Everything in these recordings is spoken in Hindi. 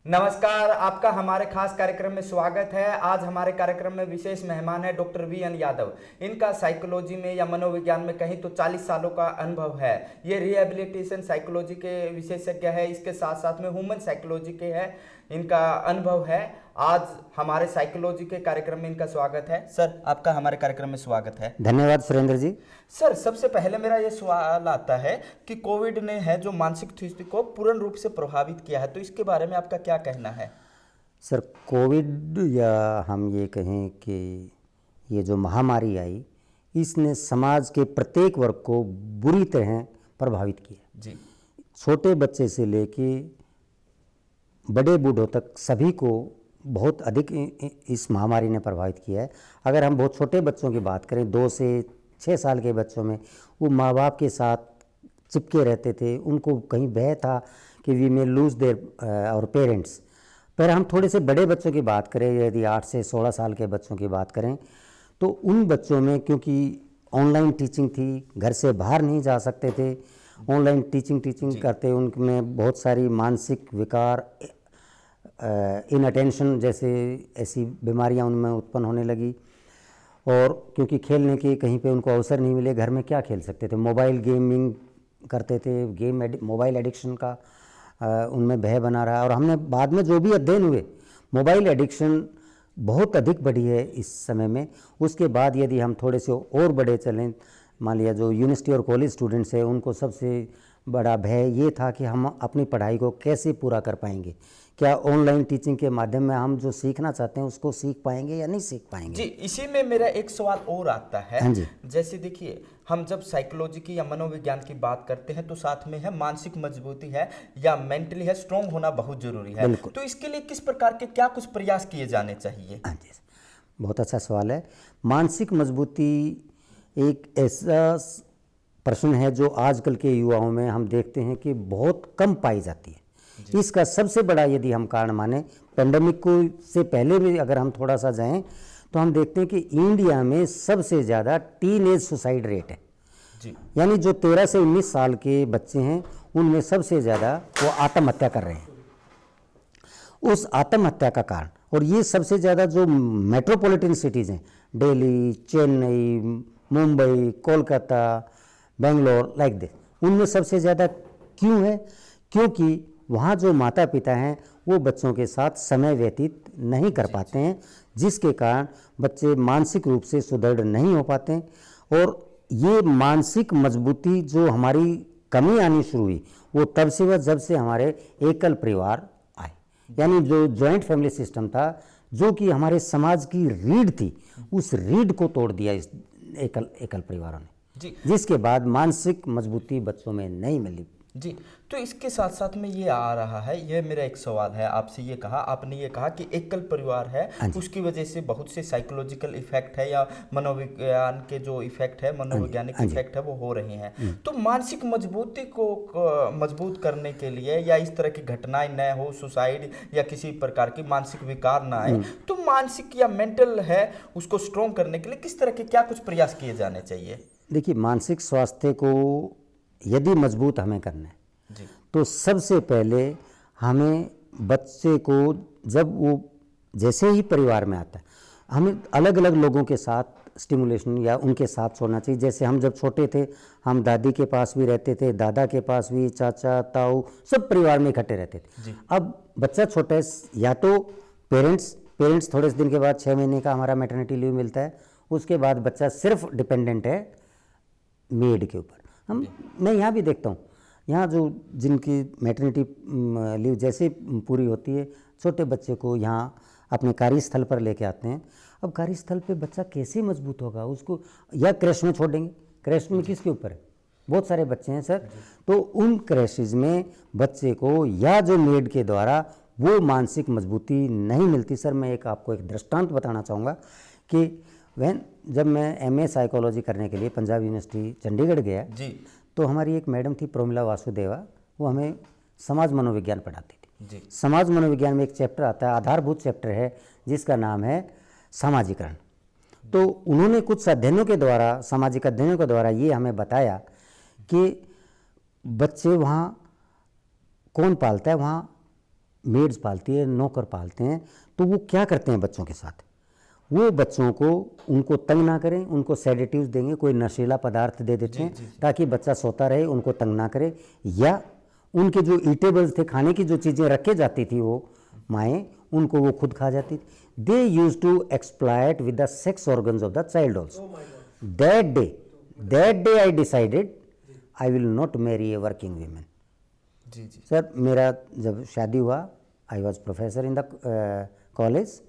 नमस्कार, आपका हमारे खास कार्यक्रम में स्वागत है। आज हमारे कार्यक्रम में विशेष मेहमान है डॉक्टर वी.एन. यादव। इनका साइकोलॉजी में या मनोविज्ञान में कहीं तो 40 सालों का अनुभव है। ये रिहेबिलिटेशन साइकोलॉजी के विशेषज्ञ है, इसके साथ साथ में ह्यूमन साइकोलॉजी के है, इनका अनुभव है। आज हमारे साइकोलॉजी के कार्यक्रम में इनका स्वागत है। सर, आपका हमारे कार्यक्रम में स्वागत है। धन्यवाद सुरेंद्र जी। सर, सबसे पहले मेरा ये सवाल आता है कि कोविड ने है जो मानसिक स्थिति को पूर्ण रूप से प्रभावित किया है, तो इसके बारे में आपका क्या कहना है? सर, कोविड या हम ये कहें कि ये जो महामारी आई, इसने समाज के प्रत्येक वर्ग को बुरी तरह प्रभावित किया जी। छोटे बच्चे से लेके बड़े बूढ़ों तक सभी को बहुत अधिक इस महामारी ने प्रभावित किया है। अगर हम बहुत छोटे बच्चों की बात करें, 2 से 6 साल के बच्चों में वो माँ बाप के साथ चिपके रहते थे, उनको कहीं भय था कि वी मे लूज़ देयर और पेरेंट्स। पर हम थोड़े से बड़े बच्चों की बात करें, यदि 8 से 16 साल के बच्चों की बात करें, तो उन बच्चों में क्योंकि ऑनलाइन टीचिंग थी, घर से बाहर नहीं जा सकते थे, ऑनलाइन टीचिंग करते उनमें बहुत सारी मानसिक विकार, इनअटेंशन जैसे ऐसी बीमारियां उनमें उत्पन्न होने लगी। और क्योंकि खेलने के कहीं पे उनको अवसर नहीं मिले, घर में क्या खेल सकते थे, मोबाइल गेमिंग करते थे, मोबाइल एडिक्शन का उनमें भय बना रहा। और हमने बाद में जो भी अध्ययन हुए, मोबाइल एडिक्शन बहुत अधिक बढ़ी है इस समय में। उसके बाद यदि हम थोड़े से और बड़े चलें, मान लिया जो यूनिवर्सिटी और कॉलेज स्टूडेंट्स हैं, उनको सबसे बड़ा भय ये था कि हम अपनी पढ़ाई को कैसे पूरा कर पाएंगे, क्या ऑनलाइन टीचिंग के माध्यम में हम जो सीखना चाहते हैं उसको सीख पाएंगे या नहीं सीख पाएंगे। जी, इसी में मेरा एक सवाल और आता है। हाँ जी। जैसे देखिए, हम जब साइकोलॉजी की या मनोविज्ञान की बात करते हैं तो साथ में है मानसिक मजबूती है या मेंटली है स्ट्रांग होना बहुत जरूरी है। तो इसके लिए किस प्रकार के क्या कुछ प्रयास किए जाने चाहिए? हाँ जी, बहुत अच्छा सवाल है। मानसिक मजबूती एक ऐसा प्रश्न है जो आजकल के युवाओं में हम देखते हैं कि बहुत कम पाई जाती है। इसका सबसे बड़ा यदि हम कारण माने, पेंडेमिक को से पहले भी अगर हम थोड़ा सा जाएं तो हम देखते हैं कि इंडिया में सबसे ज़्यादा टीन एज सुसाइड रेट है। जी। यानी जो 13 से 19 साल के बच्चे हैं उनमें सबसे ज़्यादा वो आत्महत्या कर रहे हैं। उस आत्महत्या का कारण, और ये सबसे ज़्यादा जो मेट्रोपॉलिटन सिटीज़ हैं, दिल्ली, चेन्नई, मुंबई, कोलकाता, बेंगलोर, लाइक दिस, उनमें सबसे ज़्यादा क्यों है? क्योंकि वहाँ जो माता पिता हैं वो बच्चों के साथ समय व्यतीत नहीं कर पाते हैं, जिसके कारण बच्चे मानसिक रूप से सुदृढ़ नहीं हो पाते हैं। और ये मानसिक मजबूती जो हमारी कमी आनी शुरू हुई वो तब से हुआ जब से हमारे एकल परिवार आए, यानी जो जॉइंट फैमिली सिस्टम था, जो कि हमारे समाज की रीढ़ थी, उस रीढ़ को तोड़ दिया इस एकल परिवारों ने, जिसके बाद मानसिक मजबूती बच्चों में नहीं मिली। जी, तो इसके साथ साथ में ये आ रहा है, ये मेरा एक सवाल है आपसे। ये कहा आपने, ये कहा कि एकल परिवार है, उसकी वजह से बहुत से साइकोलॉजिकल इफेक्ट है या मनोविज्ञान के जो इफेक्ट है, मनोवैज्ञानिक इफेक्ट है, वो हो रहे हैं। तो मानसिक मजबूती को मजबूत करने के लिए या इस तरह की घटनाएं न हो, सुसाइड या किसी प्रकार की मानसिक विकार ना आए, तो मानसिक या मेंटल है उसको स्ट्रॉन्ग करने के लिए किस तरह के क्या कुछ प्रयास किए जाने चाहिए? देखिए, मानसिक स्वास्थ्य को यदि मजबूत हमें करना है तो सबसे पहले हमें बच्चे को, जब वो जैसे ही परिवार में आता है, हमें अलग अलग लोगों के साथ स्टिमुलेशन या उनके साथ छोड़ना चाहिए। जैसे हम जब छोटे थे, हम दादी के पास भी रहते थे, दादा के पास भी, चाचा ताऊ सब परिवार में इकट्ठे रहते थे। अब बच्चा छोटा है, या तो पेरेंट्स थोड़े से दिन के बाद 6 महीने का हमारा मैटरनिटी लीव मिलता है, उसके बाद बच्चा सिर्फ डिपेंडेंट है मेड के ऊपर। मैं यहाँ भी देखता हूँ, यहाँ जो जिनकी मैटरनिटी लीव जैसे पूरी होती है, छोटे बच्चे को यहाँ अपने कार्यस्थल पर लेके आते हैं। अब कार्यस्थल पे बच्चा कैसे मजबूत होगा? उसको या क्रैश में छोड़ देंगे। क्रैश में किसके ऊपर है? बहुत सारे बच्चे हैं सर, तो उन क्रैशेज में बच्चे को या जो मेड के द्वारा वो मानसिक मजबूती नहीं मिलती। सर, मैं आपको एक दृष्टांत बताना चाहूँगा कि जब मैं MA साइकोलॉजी करने के लिए पंजाब यूनिवर्सिटी चंडीगढ़ गया जी, तो हमारी एक मैडम थी प्रोमिला वासुदेवा, वो हमें समाज मनोविज्ञान पढ़ाती थी जी। समाज मनोविज्ञान में एक चैप्टर आता है, आधारभूत चैप्टर है, जिसका नाम है सामाजिकरण। तो उन्होंने कुछ अध्ययनों के द्वारा, सामाजिक अध्ययनों के द्वारा ये हमें बताया कि बच्चे वहाँ कौन पालता है, वहाँ मेड्स पालती है, नौकर पालते हैं, तो वो क्या करते हैं बच्चों के साथ, वो बच्चों को उनको तंग ना करें, उनको सेडेटिव्स देंगे, कोई नशीला पदार्थ दे देते हैं ताकि बच्चा सोता रहे, उनको तंग ना करे, या उनके जो ईटेबल्स थे, खाने की जो चीज़ें रखे जाती थी वो माएँ, उनको वो खुद खा जाती थी। They use to exploit with the sex organs of the child also. That day I decided I will not marry a working women. जी जी सर, मेरा जब शादी हुआ, I was professor in the college,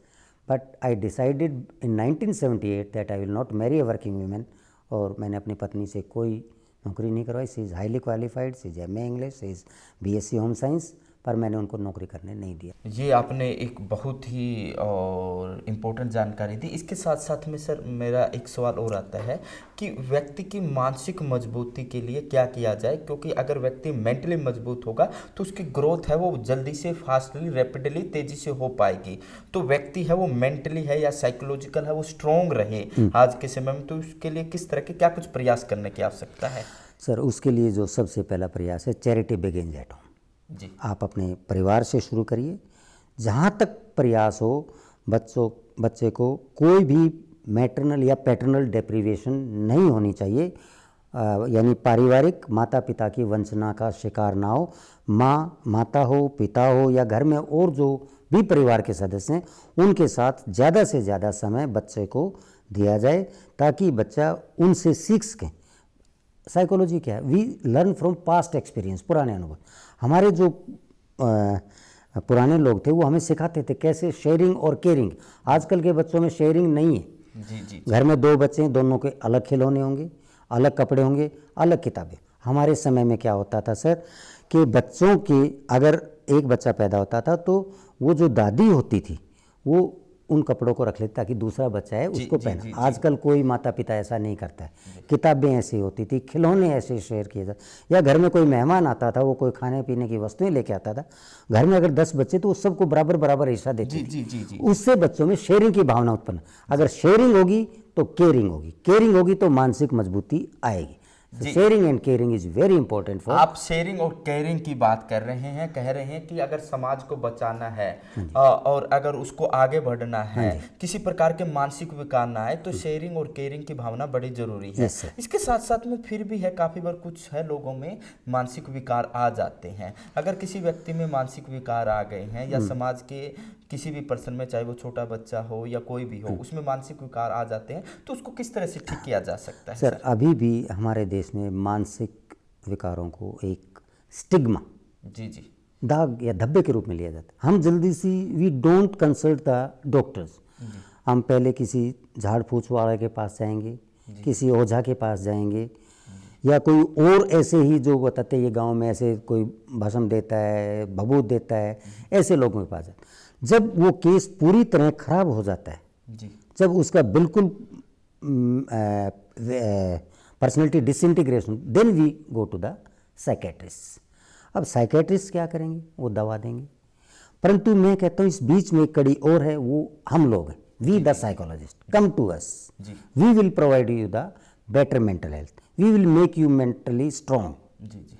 but I decided in 1978 that I will not marry a working women. और मैंने अपनी पत्नी से कोई नौकरी नहीं करवाई। She is highly qualified, she is M A English, C is BSc home science, पर मैंने उनको नौकरी करने नहीं दिया। ये आपने एक बहुत ही और इम्पोर्टेंट जानकारी दी। इसके साथ साथ में सर मेरा एक सवाल और आता है कि व्यक्ति की मानसिक मजबूती के लिए क्या किया जाए, क्योंकि अगर व्यक्ति मेंटली मजबूत होगा तो उसकी ग्रोथ है वो जल्दी से, फास्टली, रैपिडली, तेज़ी से हो पाएगी। तो व्यक्ति है वो मेंटली है या साइकोलॉजिकल है वो स्ट्रॉन्ग रहे आज के समय में, तो उसके लिए किस तरह के क्या कुछ प्रयास करने की आवश्यकता है? सर, उसके लिए जो सबसे पहला प्रयास है, चैरिटी बिगिंस एट होम। जी, आप अपने परिवार से शुरू करिए। जहाँ तक प्रयास हो, बच्चे को कोई भी मैटरनल या पैटर्नल डेप्रिवेशन नहीं होनी चाहिए, यानी पारिवारिक माता पिता की वंचना का शिकार ना हो। माता हो, पिता हो, या घर में और जो भी परिवार के सदस्य हैं, उनके साथ ज़्यादा से ज़्यादा समय बच्चे को दिया जाए ताकि बच्चा उनसे सीख सके। साइकोलॉजी क्या है? We learn from past experience, पुराने अनुभव। हमारे जो पुराने लोग थे वो हमें सिखाते थे कैसे शेयरिंग और केयरिंग। आजकल के बच्चों में शेयरिंग नहीं है। जी जी घर में 2 बच्चे हैं, दोनों के अलग खिलौने होंगे, अलग कपड़े होंगे, अलग किताबें। हमारे समय में क्या होता था सर कि बच्चों के अगर एक बच्चा पैदा होता था तो वो जो दादी होती थी वो उन कपड़ों को रख लेते ताकि दूसरा बच्चा है उसको पहना। आजकल कोई माता पिता ऐसा नहीं करता है। किताबें ऐसी होती थी, खिलौने ऐसे शेयर किए जाते, या घर में कोई मेहमान आता था, वो कोई खाने पीने की वस्तुएं लेके आता था, घर में अगर 10 बच्चे तो उस सबको बराबर बराबर हिस्सा देते थे। उससे बच्चों में शेयरिंग की भावना उत्पन्न। अगर शेयरिंग होगी तो केयरिंग होगी, केयरिंग होगी तो मानसिक मजबूती आएगी। Sharing and caring is very important for. आप शेयरिंग और केयरिंग की बात कर रहे हैं, कह रहे हैं कि अगर समाज को बचाना है और अगर उसको आगे बढ़ना है, किसी प्रकार के मानसिक विकार ना आए, तो शेयरिंग और केयरिंग की भावना बड़ी जरूरी है। इसके साथ साथ में फिर भी है, काफी बार कुछ है लोगों में मानसिक विकार आ जाते हैं। अगर किसी व्यक्ति में मानसिक विकार आ गए हैं या समाज के किसी भी पर्सन में, चाहे वो छोटा बच्चा हो या कोई भी हो, उसमें मानसिक विकार आ जाते हैं, तो उसको किस तरह से ठीक किया जा सकता है? सर, अभी भी हमारे देश में मानसिक विकारों को एक स्टिग्मा, जी जी, दाग या धब्बे के रूप में लिया जाता है। हम जल्दी see we don't consult the doctors. हम पहले किसी झाड़ फूस वाले के पास जाएंगे, किसी ओझा के पास जाएंगे, या कोई और ऐसे ही जो बताते ये गांव में ऐसे कोई भस्म देता है, भभूत देता है, ऐसे लोगों के पास जाते। जब वो केस पूरी तरह खराब हो जाता है जी, जब उसका बिल्कुल personality disintegration, then we go to the psychiatrist. अब साइकेट्रिस्ट क्या करेंगे? वो दवा देंगे। परंतु मैं कहता हूँ इस बीच में एक कड़ी और है, वो हम लोग हैं। We the psychologist come to us, we will provide you the better mental health, we will make you mentally strong. जी जी,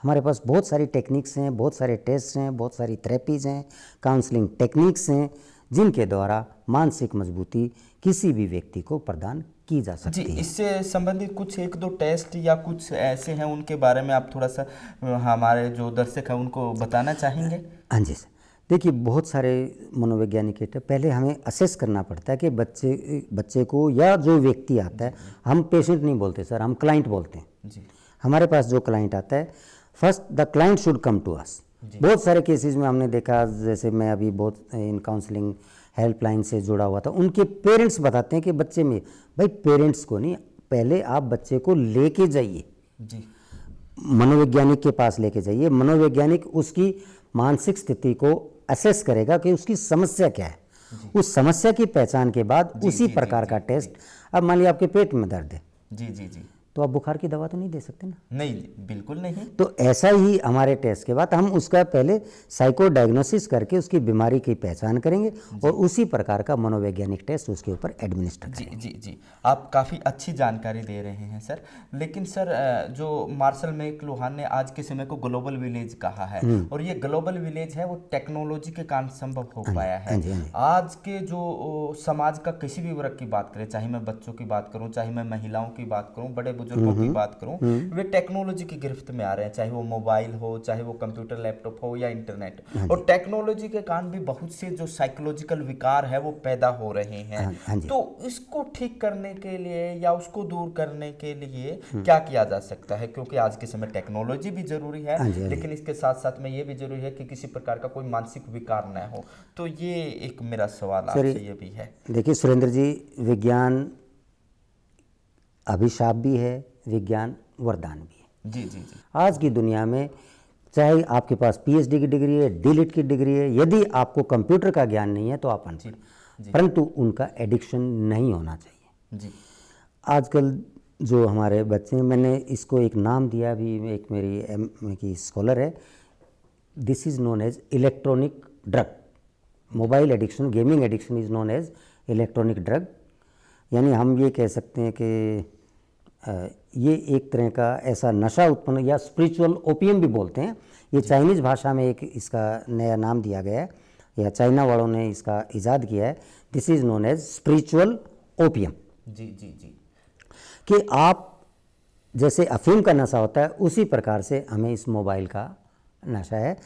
हमारे पास बहुत सारी टेक्निक्स हैं, बहुत सारे टेस्ट हैं, बहुत सारी थेरेपीज़ हैं, काउंसलिंग टेक्निक्स हैं, जिनके द्वारा मानसिक मजबूती किसी भी व्यक्ति को प्रदान की जा सकती है। इससे संबंधित कुछ 1-2 टेस्ट या कुछ ऐसे हैं, उनके बारे में आप थोड़ा सा हमारे जो दर्शक हैं उनको बताना चाहेंगे? हाँ जी सर, देखिए बहुत सारे मनोवैज्ञानिक टेस्ट। पहले हमें असेस करना पड़ता है कि बच्चे को या जो व्यक्ति आता है, हम पेशेंट नहीं बोलते सर, हम क्लाइंट बोलते हैं जी। हमारे पास जो क्लाइंट आता है, first the client should come to us. बहुत सारे केसेस में हमने देखा, जैसे मैं अभी बहुत इन काउंसलिंग हेल्पलाइन से जुड़ा हुआ था, उनके पेरेंट्स बताते हैं कि बच्चे में, भाई पेरेंट्स को नहीं, पहले आप बच्चे को लेके जाइए जी, मनोवैज्ञानिक के पास लेके जाइए। मनोवैज्ञानिक उसकी मानसिक स्थिति को असेस करेगा कि उसकी समस्या क्या है। उस समस्या की पहचान के बाद उसी प्रकार का टेस्ट, अब मान लिया आपके पेट में दर्द है, जी जी जी, तो आप बुखार की दवा तो नहीं दे सकते ना। नहीं, बिल्कुल नहीं। तो ऐसा ही हमारे टेस्ट के बाद हम उसका पहले साइको डायग्नोसिस करके उसकी बीमारी की पहचान करेंगे और उसी प्रकार का मनोवैज्ञानिक टेस्ट उसके ऊपर एडमिनिस्टर करेंगे। जी जी, आप काफ़ी अच्छी जानकारी दे रहे हैं सर। लेकिन सर, जो मार्शल मैकलुहान ने आज के समय को ग्लोबल विलेज कहा है, और ये ग्लोबल विलेज है वो टेक्नोलॉजी के कारण संभव हो पाया है। आज के जो समाज का किसी भी वर्ग की बात करें, चाहे मैं बच्चों की बात करूं, चाहे मैं महिलाओं की बात करूं, बड़े बुजुर्गों की बात करूं, वे टेक्नोलॉजी की गिरफ्त में आ रहे हैं, चाहे वो मोबाइल हो, चाहे वो कंप्यूटर लैपटॉप हो या इंटरनेट। और टेक्नोलॉजी के कारण भी बहुत से जो साइकोलॉजिकल विकार है वो पैदा हो रहे हैं। तो इसको ठीक करने के लिए या उसको दूर करने के लिए क्या किया जा सकता है? क्योंकि आज के समय टेक्नोलॉजी भी जरूरी है, लेकिन इसके साथ साथ में ये भी जरूरी है कि किसी प्रकार का कोई मानसिक विकार न हो। तो ये एक मेरा सवाल आपसे ये भी है। देखिए सुरेंद्र जी, विज्ञान अभिशाप भी है, विज्ञान वरदान भी है। जी जी जी। आज की दुनिया में चाहे आपके पास पीएचडी की डिग्री है, डीलिट की डिग्री है, यदि आपको कंप्यूटर का ज्ञान नहीं है तो आप अनपढ़, परंतु उनका एडिक्शन नहीं होना चाहिए जी। आजकल जो हमारे बच्चे हैं, मैंने इसको एक नाम दिया भी, एक मेरी एम की स्कॉलर है, this is known as electronic drug. Mobile addiction, gaming addiction is known as electronic drug. यानी हम ये कह सकते हैं कि ये एक तरह का ऐसा नशा उत्पन्न, या स्पिरिचुअल ओपियम भी बोलते हैं। ये चाइनीज़ भाषा में एक इसका नया नाम दिया गया है, या चाइना वालों ने इसका इजाद किया है। This is known as spiritual opium. जी जी जी। कि आप जैसे अफीम का नशा होता है, उसी प्रकार से हमें इस मोबाइल का नशा है।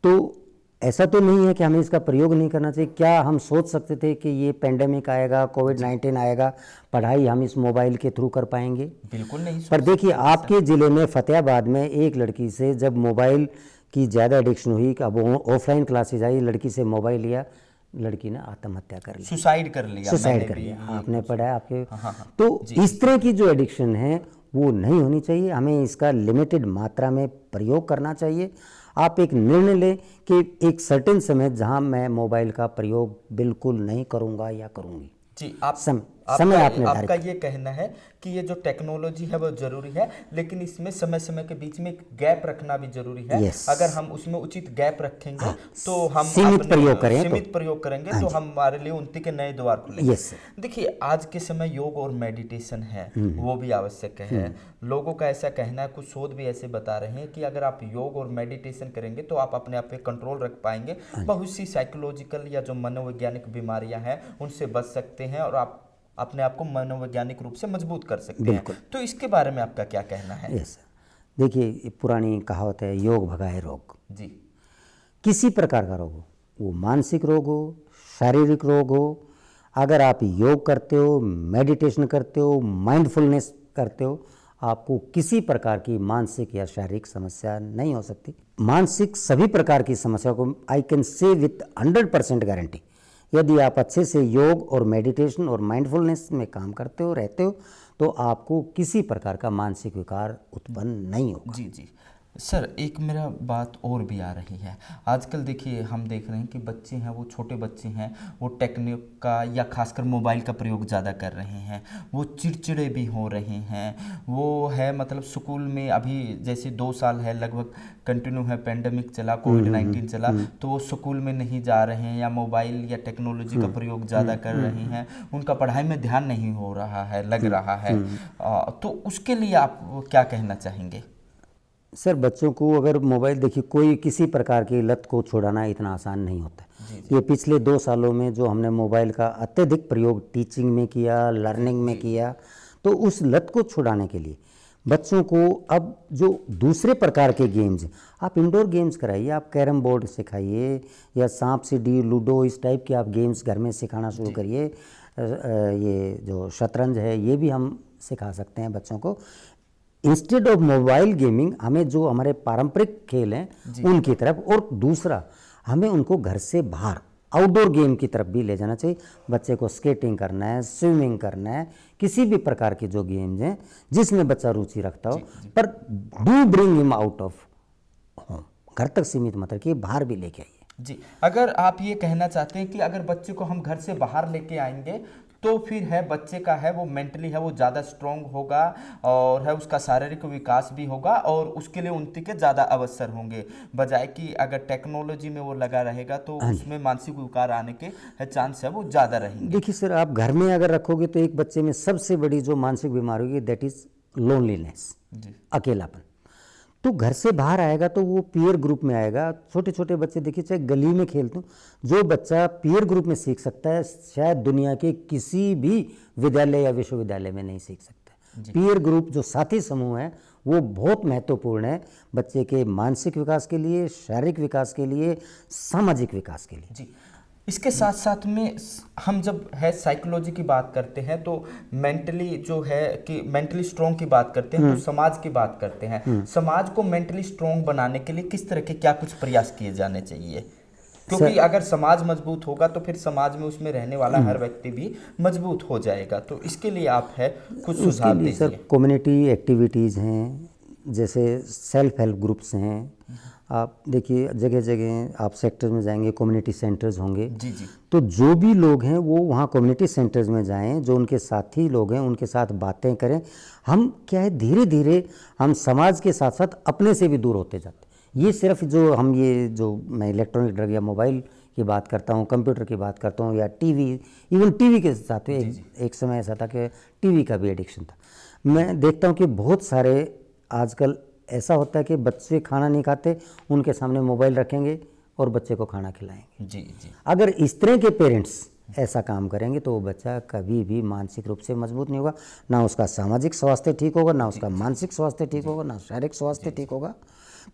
तो ऐसा तो नहीं है कि हमें इसका प्रयोग नहीं करना चाहिए। क्या हम सोच सकते थे कि ये पेंडेमिक आएगा, कोविड-19 आएगा, पढ़ाई हम इस मोबाइल के थ्रू कर पाएंगे? बिल्कुल नहीं। पर देखिए, आपके ज़िले में फतेहाबाद में एक लड़की से जब मोबाइल की ज़्यादा एडिक्शन हुई, अब ऑफलाइन क्लासेज आई, लड़की से मोबाइल लिया, लड़की ने आत्महत्या कर ली, सुसाइड कर लिया। सुसाइड कर लिया। आपने पढ़ा है आपके। तो इस तरह की जो एडिक्शन है वो नहीं होनी चाहिए। हमें इसका लिमिटेड मात्रा में प्रयोग करना चाहिए। आप एक निर्णय लें कि एक सर्टेन समय जहां मैं मोबाइल का प्रयोग बिल्कुल नहीं करूंगा या करूंगी। जी, समय आप निर्धारित आपका ये कहना है कि ये जो टेक्नोलॉजी है वो जरूरी है, लेकिन इसमें समय समय के बीच में एक गैप रखना भी जरूरी है। अगर हम उसमें उचित गैप रखेंगे तो हम सीमित प्रयोग करेंगे तो हमारे लिए उन्नति के नए द्वार खुलेंगे। देखिए, आज के समय योग और मेडिटेशन है वो भी आवश्यक है। लोगों का ऐसा कहना है, कुछ शोध भी ऐसे बता रहे हैं कि अगर आप योग और मेडिटेशन करेंगे तो आप अपने आप पे कंट्रोल रख पाएंगे, बहुत सी साइकोलॉजिकल या जो मनोवैज्ञानिक बीमारियां हैं उनसे बच सकते हैं, और आप अपने आप को मनोवैज्ञानिक रूप से मजबूत कर सकते हैं। तो इसके बारे में आपका क्या कहना है? देखिए, ये पुरानी कहावत है, योग भगाए रोग। जी। किसी प्रकार का रोग हो, वो मानसिक रोग हो, शारीरिक रोग हो, अगर आप योग करते हो, मेडिटेशन करते हो, माइंडफुलनेस करते हो, आपको किसी प्रकार की मानसिक या शारीरिक समस्या नहीं हो सकती। मानसिक सभी प्रकार की समस्या को I can say with 100% guarantee, यदि आप अच्छे से योग और मेडिटेशन और माइंडफुलनेस में काम करते हो, रहते हो, तो आपको किसी प्रकार का मानसिक विकार उत्पन्न नहीं होगा। जी जी सर, एक मेरा बात और भी आ रही है। आजकल देखिए, हम देख रहे हैं कि बच्चे हैं, वो छोटे बच्चे हैं, वो टेक्निक का या खासकर मोबाइल का प्रयोग ज़्यादा कर रहे हैं। वो चिड़चिड़े भी हो रहे हैं। वो है मतलब स्कूल में अभी जैसे 2 साल है लगभग कंटिन्यू है, पेंडेमिक चला, कोविड-19 चला, तो वो स्कूल में नहीं जा रहे हैं या मोबाइल या टेक्नोलॉजी का प्रयोग ज़्यादा कर रहे हैं। उनका पढ़ाई में ध्यान नहीं हो रहा है, लग रहा है। तो उसके लिए आप क्या कहना चाहेंगे? सर, बच्चों को अगर मोबाइल, देखिए, कोई किसी प्रकार की लत को छुड़ाना इतना आसान नहीं होता। ये पिछले 2 सालों में जो हमने मोबाइल का अत्यधिक प्रयोग टीचिंग में किया, लर्निंग में किया, तो उस लत को छुड़ाने के लिए बच्चों को अब जो दूसरे प्रकार के गेम्स, आप इंडोर गेम्स कराइए, आप कैरम बोर्ड सिखाइए या सांप सीढ़ी, लूडो, इस टाइप के आप गेम्स घर में सिखाना शुरू करिए। ये जो शतरंज है ये भी हम सिखा सकते हैं बच्चों को। इंस्टेड ऑफ मोबाइल गेमिंग, हमें जो हमारे पारंपरिक खेल हैं उनकी तरफ, और दूसरा हमें उनको घर से बाहर आउटडोर गेम की तरफ भी ले जाना चाहिए। बच्चे को स्केटिंग करना है, स्विमिंग करना है, किसी भी प्रकार के जो गेम्स हैं जिसमें बच्चा रुचि रखता हो, पर do bring him out of home. घर तक सीमित मत रखिए, बाहर भी लेके आइए। जी, अगर आप ये कहना चाहते हैं कि अगर बच्चे को हम घर से बाहर लेके आएंगे तो फिर है बच्चे का है वो मेंटली है वो ज़्यादा स्ट्रोंग होगा और है उसका शारीरिक विकास भी होगा और उसके लिए उन्नति के ज़्यादा अवसर होंगे, बजाय कि अगर टेक्नोलॉजी में वो लगा रहेगा तो उसमें मानसिक विकार आने के चांस है वो ज़्यादा रहेंगे। देखिए सर, आप घर में अगर रखोगे तो एक बच्चे में सबसे बड़ी जो मानसिक बीमारी होगी दैट इज लोनलीनेस, अकेलापन। तो घर से बाहर आएगा तो वो पीयर ग्रुप में आएगा। छोटे छोटे बच्चे देखिए, चाहे गली में खेलते हो, जो बच्चा पीयर ग्रुप में सीख सकता है शायद दुनिया के किसी भी विद्यालय या विश्वविद्यालय में नहीं सीख सकता। पीयर ग्रुप जो साथी समूह है वो बहुत महत्वपूर्ण है बच्चे के मानसिक विकास के लिए, शारीरिक विकास के लिए, सामाजिक विकास के लिए। जी, इसके साथ साथ में हम जब है साइकोलॉजी की बात करते हैं तो मेंटली जो है कि मेंटली स्ट्रॉन्ग की बात करते हैं तो समाज की बात करते हैं। समाज को मेंटली स्ट्रॉन्ग बनाने के लिए किस तरह के क्या कुछ प्रयास किए जाने चाहिए? क्योंकि अगर समाज मजबूत होगा तो फिर समाज में उसमें रहने वाला हर व्यक्ति भी मजबूत हो जाएगा। तो इसके लिए आप है कुछ सुझाव दीजिए। सर, कम्युनिटी एक्टिविटीज़ हैं, जैसे सेल्फ हेल्प ग्रुप्स हैं। आप देखिए जगह जगह आप सेक्टर में जाएंगे, कम्युनिटी सेंटर्स होंगे। जी जी। तो जो भी लोग हैं वो वहाँ कम्युनिटी सेंटर्स में जाएं, जो उनके साथी लोग हैं उनके साथ बातें करें। हम क्या है, धीरे धीरे हम समाज के साथ साथ अपने से भी दूर होते जाते हैं। ये सिर्फ जो हम ये जो मैं इलेक्ट्रॉनिक ड्रग या मोबाइल की बात करता हूँ, कंप्यूटर की बात करता हूँ, या टीवी, इवन टीवी के साथ एक समय ऐसा था कि टीवी का भी एडिक्शन था। मैं देखता हूँ कि बहुत सारे आजकल ऐसा होता है कि बच्चे खाना नहीं खाते, उनके सामने मोबाइल रखेंगे और बच्चे को खाना खिलाएंगे। जी जी। अगर इस तरह के पेरेंट्स ऐसा काम करेंगे तो वो बच्चा कभी भी मानसिक रूप से मजबूत नहीं होगा, ना उसका सामाजिक स्वास्थ्य ठीक होगा, ना उसका मानसिक स्वास्थ्य ठीक होगा, ना शारीरिक स्वास्थ्य ठीक होगा।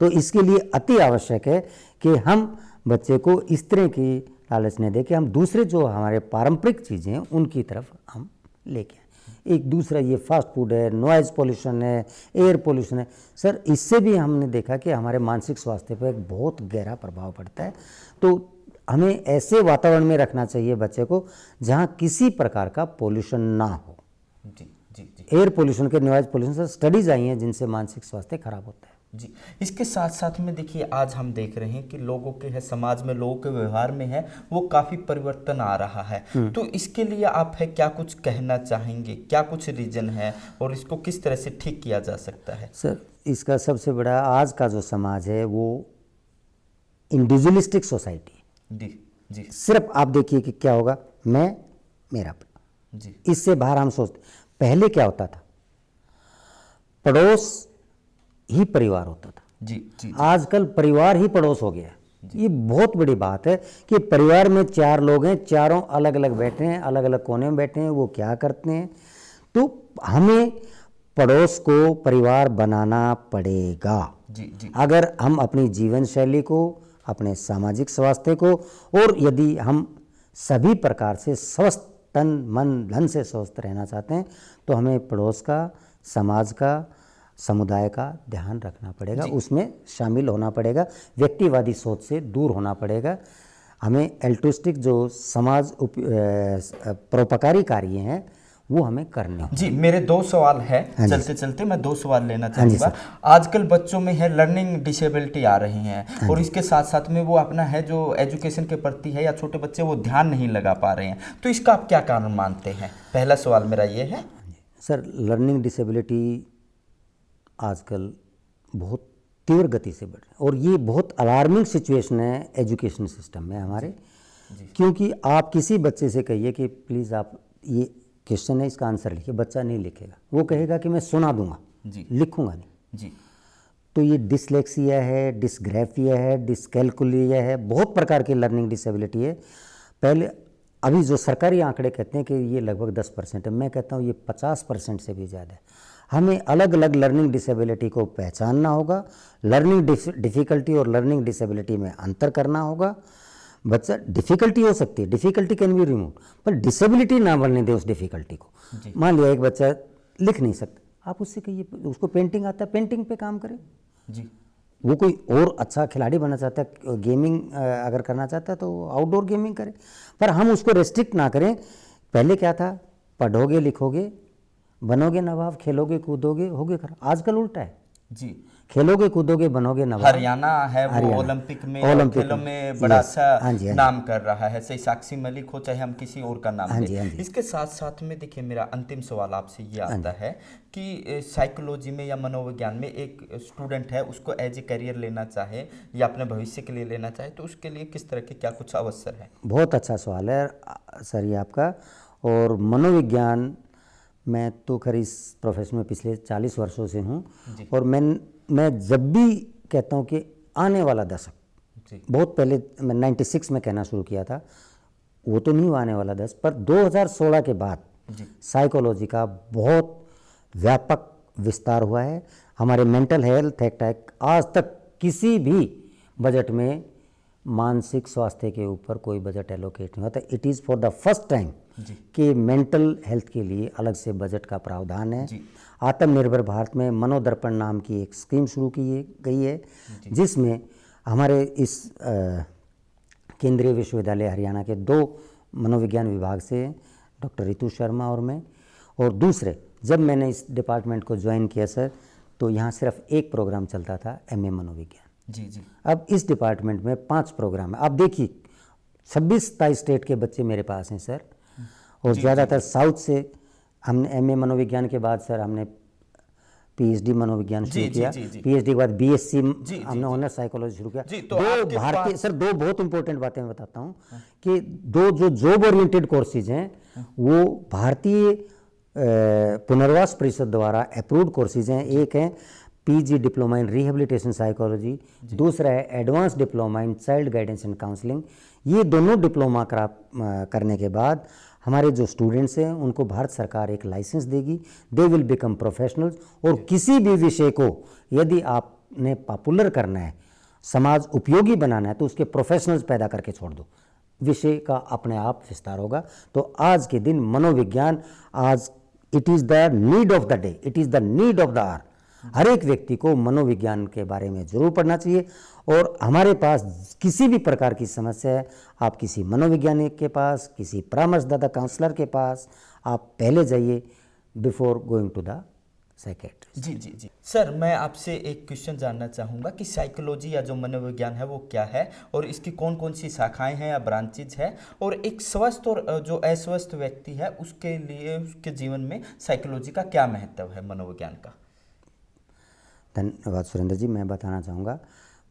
तो इसके लिए अति आवश्यक है कि हम बच्चे को इस तरह की लालच नहीं दें कि हम दूसरे जो हमारे पारंपरिक चीज़ें हैं उनकी तरफ हम लेके आए। एक दूसरा ये फास्ट फूड है, नॉइज़ पोल्यूशन है, एयर पोल्यूशन है। सर, इससे भी हमने देखा कि हमारे मानसिक स्वास्थ्य पर एक बहुत गहरा प्रभाव पड़ता है। तो हमें ऐसे वातावरण में रखना चाहिए बच्चे को जहाँ किसी प्रकार का पोल्यूशन ना हो। जी जी जी। एयर पोल्यूशन के, नॉइज़ पोल्यूशन से स्टडीज़ आई हैं जिनसे मानसिक स्वास्थ्य खराब होता है। जी, इसके साथ साथ में देखिए आज हम देख रहे हैं कि लोगों के है समाज में, लोगों के व्यवहार में है वो काफ़ी परिवर्तन आ रहा है। तो इसके लिए आप है क्या कुछ कहना चाहेंगे, क्या कुछ रीजन है और इसको किस तरह से ठीक किया जा सकता है? सर, इसका सबसे बड़ा आज का जो समाज है वो इंडिविजुअलिस्टिक सोसाइटी है। जी जी। सिर्फ आप देखिए कि क्या होगा, मैं मेरा जी। इससे बाहर हम सोचते। पहले क्या होता था, पड़ोस ही परिवार होता था। जी जी। आजकल परिवार ही पड़ोस हो गया है। ये बहुत बड़ी बात है कि परिवार में 4 लोग हैं, चारों अलग अलग बैठे हैं, अलग अलग कोने में बैठे हैं, वो क्या करते हैं। तो हमें पड़ोस को परिवार बनाना पड़ेगा। जी जी। अगर हम अपनी जीवन शैली को, अपने सामाजिक स्वास्थ्य को, और यदि हम सभी प्रकार से स्वस्थ तन मन धन से स्वस्थ रहना चाहते हैं तो हमें पड़ोस का, समाज का, समुदाय का ध्यान रखना पड़ेगा, उसमें शामिल होना पड़ेगा, व्यक्तिवादी सोच से दूर होना पड़ेगा। हमें एल्ट्रुइस्टिक जो समाज परोपकारी कार्य हैं वो हमें करने होंगे। जी, मेरे 2 सवाल हैं, चलते चलते मैं 2 सवाल लेना चाहूँगा। आजकल बच्चों में है लर्निंग डिसेबिलिटी आ रही हैं और इसके साथ साथ में वो अपना है जो एजुकेशन के प्रति है या छोटे बच्चे वो ध्यान नहीं लगा पा रहे हैं। तो इसका आप क्या कारण मानते हैं? पहला सवाल मेरा ये है। सर, लर्निंग डिसेबिलिटी आजकल बहुत तीव्र गति से बढ़ रही है और ये बहुत अलार्मिंग सिचुएशन है एजुकेशन सिस्टम में हमारे। क्योंकि आप किसी बच्चे से कहिए कि प्लीज़ आप ये क्वेश्चन है इसका आंसर लिखिए, बच्चा नहीं लिखेगा, वो कहेगा कि मैं सुना दूंगा, लिखूंगा नहीं। जी। तो ये डिसलेक्सिया है, डिसग्राफिया है, डिसकैलकुलिया है, बहुत प्रकार की लर्निंग डिसेबिलिटी है। पहले अभी जो सरकारी आंकड़े कहते हैं कि ये लगभग 10% है, मैं कहता हूँ ये 50% से भी ज़्यादा है। हमें अलग अलग लर्निंग डिसेबिलिटी को पहचानना होगा, लर्निंग डिफ़िकल्टी और लर्निंग डिसेबिलिटी में अंतर करना होगा। बच्चा डिफ़िकल्टी हो सकती है, डिफ़िकल्टी कैन बी रिमूव, पर डिसेबिलिटी ना बनने दे उस डिफ़िकल्टी को। मान लिया एक बच्चा लिख नहीं सकता, आप उससे कहिए, उसको पेंटिंग आता है, पेंटिंग पे काम करे। जी। वो कोई और अच्छा खिलाड़ी बनना चाहता है, गेमिंग अगर करना चाहता है तो आउटडोर गेमिंग करे, पर हम उसको रेस्ट्रिक्ट ना करें। पहले क्या था, पढ़ोगे लिखोगे, बनोगे नवाब, खेलोगे कूदोगे, होगे खराब। आजकल उल्टा है, जी। खेलोगे कूदोगे बनोगे नवाब। हरियाणा है वो ओलंपिक में और खेलों में बड़ा सा नाम कर रहा है, चाहे साक्षी मलिक हो चाहे हम किसी और का नाम लें। इसके साथ साथ में देखिए मेरा अंतिम सवाल आपसे ये आता है कि साइकोलॉजी में या मनोविज्ञान में एक स्टूडेंट है उसको एज ए करियर लेना चाहे या अपने भविष्य के लिए लेना चाहे तो उसके लिए किस तरह के क्या कुछ अवसर है? बहुत अच्छा सवाल है सर ये आपका। और मनोविज्ञान मैं तो खैर इस प्रोफेशन में पिछले 40 वर्षों से हूँ और मैं जब भी कहता हूँ कि आने वाला दशक, बहुत पहले मैं 96 में कहना शुरू किया था, वो तो नहीं हुआ आने वाला दशक, पर 2016 के बाद साइकोलॉजी का बहुत व्यापक विस्तार हुआ है। हमारे मेंटल हेल्थ एक्ट आज तक किसी भी बजट में मानसिक स्वास्थ्य के ऊपर कोई बजट एलोकेट नहीं होता। It is for the first time कि मेंटल हेल्थ के लिए अलग से बजट का प्रावधान है। आत्मनिर्भर भारत में मनोदर्पण नाम की एक स्कीम शुरू की गई है जिसमें हमारे इस केंद्रीय विश्वविद्यालय हरियाणा के 2 मनोविज्ञान विभाग से डॉक्टर रितु शर्मा और मैं, और दूसरे जब मैंने इस डिपार्टमेंट को ज्वाइन किया सर तो यहाँ सिर्फ एक प्रोग्राम चलता था MA मनोविज्ञान। जी। अब इस डिपार्टमेंट में 5 प्रोग्राम है। आप देखिए 26-27 स्टेट के बच्चे मेरे पास हैं सर, और ज़्यादातर साउथ से। हमने MA मनोविज्ञान के बाद सर हमने PhD मनोविज्ञान शुरू किया। PhD के बाद BSc हमने ऑनर साइकोलॉजी शुरू किया। दो भारतीय सर, 2 बहुत इंपॉर्टेंट बातें मैं बताता हूँ कि 2 जो जॉब ओरिएंटेड कोर्सेज हैं वो भारतीय पुनर्वास परिषद द्वारा अप्रूव्ड कोर्सेज हैं। एक है PG diploma in rehabilitation psychology, दूसरा है advance diploma in child guidance and counselling. ये दोनों डिप्लोमा करने के बाद हमारे जो स्टूडेंट्स हैं उनको भारत सरकार एक लाइसेंस देगी, दे विल बिकम प्रोफेशनल्स। और किसी भी विषय को यदि आपने पॉपुलर करना है, समाज उपयोगी बनाना है, तो उसके प्रोफेशनल्स पैदा करके छोड़ दो, विषय का अपने आप विस्तार होगा। तो आज के दिन मनोविज्ञान, आज it is the need of the day, it is the need of the hour. हर एक व्यक्ति को मनोविज्ञान के बारे में जरूर पढ़ना चाहिए। और हमारे पास किसी भी प्रकार की समस्या है, आप किसी मनोवैज्ञानिक के पास, किसी परामर्शदाता काउंसलर के पास आप पहले जाइए before going to the psychiatrist. जी सर, मैं आपसे एक क्वेश्चन जानना चाहूँगा कि साइकोलॉजी या जो मनोविज्ञान है वो क्या है और इसकी कौन कौन सी शाखाएं हैं या ब्रांचेज है, और एक स्वस्थ और जो अस्वस्थ व्यक्ति है उसके लिए उसके जीवन में साइकोलॉजी का क्या महत्व है मनोविज्ञान का? धन्यवाद सुरेंद्र जी। मैं बताना चाहूँगा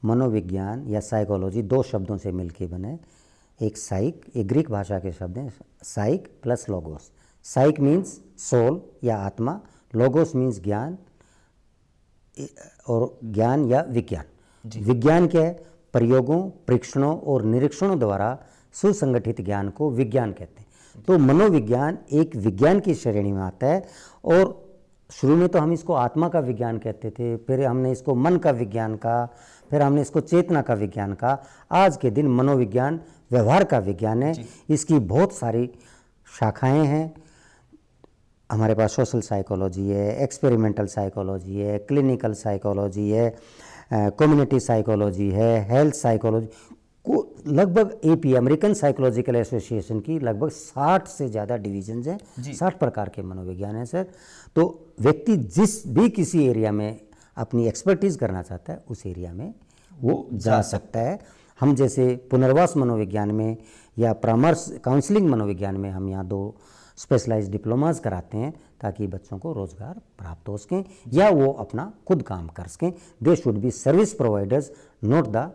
मनोविज्ञान या साइकोलॉजी 2 शब्दों से मिलके बने। एक साइक, ये ग्रीक भाषा के शब्द हैं, साइक प्लस लोगोस। साइक मीन्स सोल या आत्मा, लोगोस मीन्स ज्ञान, और ज्ञान या विज्ञान। विज्ञान क्या है? प्रयोगों, परीक्षणों और निरीक्षणों द्वारा सुसंगठित ज्ञान को विज्ञान कहते हैं। तो मनोविज्ञान एक विज्ञान की श्रेणी में आता है। और शुरू में तो हम इसको आत्मा का विज्ञान कहते थे, फिर हमने इसको मन का विज्ञान कहा, फिर हमने इसको चेतना का विज्ञान कहा। आज के दिन मनोविज्ञान व्यवहार का विज्ञान है। इसकी बहुत सारी शाखाएं हैं। हमारे पास सोशल साइकोलॉजी है, एक्सपेरिमेंटल साइकोलॉजी है, क्लिनिकल साइकोलॉजी है, कम्युनिटी साइकोलॉजी है, हेल्थ साइकोलॉजी को लगभग AP अमेरिकन साइकोलॉजिकल एसोसिएशन की लगभग 60 से ज़्यादा डिवीजन्स हैं। 60 प्रकार के मनोविज्ञान हैं सर। तो व्यक्ति जिस भी किसी एरिया में अपनी एक्सपर्टीज़ करना चाहता है उस एरिया में वो जा सकता है। हम जैसे पुनर्वास मनोविज्ञान में या परामर्श काउंसलिंग मनोविज्ञान में हम यहाँ 2 स्पेशलाइज्ड डिप्लोमास कराते हैं ताकि बच्चों को रोज़गार प्राप्त हो सकें या वो अपना खुद काम कर सकें। They should be service providers, not the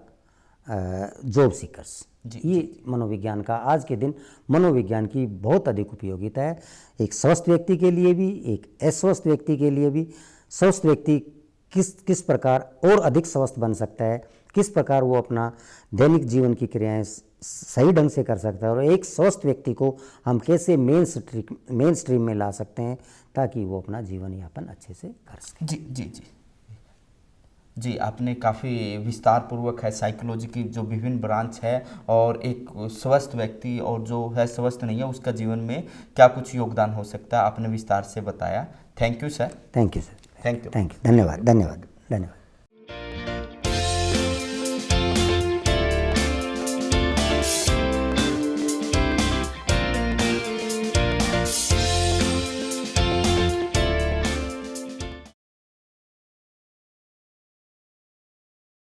job seekers. ये मनोविज्ञान का आज के दिन मनोविज्ञान की बहुत अधिक उपयोगिता है, एक स्वस्थ व्यक्ति के लिए भी, एक अस्वस्थ व्यक्ति के लिए भी। स्वस्थ व्यक्ति किस प्रकार और अधिक स्वस्थ बन सकता है, किस प्रकार वो अपना दैनिक जीवन की क्रियाएं सही ढंग से कर सकता है, और एक स्वस्थ व्यक्ति को हम कैसे मेन स्ट्रीम में ला सकते हैं ताकि वो अपना जीवन यापन अच्छे से कर सके। जी, आपने काफ़ी विस्तार पूर्वक है साइकोलॉजी की जो विभिन्न ब्रांच है और एक स्वस्थ व्यक्ति और जो है स्वस्थ नहीं है उसका जीवन में क्या कुछ योगदान हो सकता है, आपने विस्तार से बताया। Thank you sir. Thank you sir. Thank you. धन्यवाद।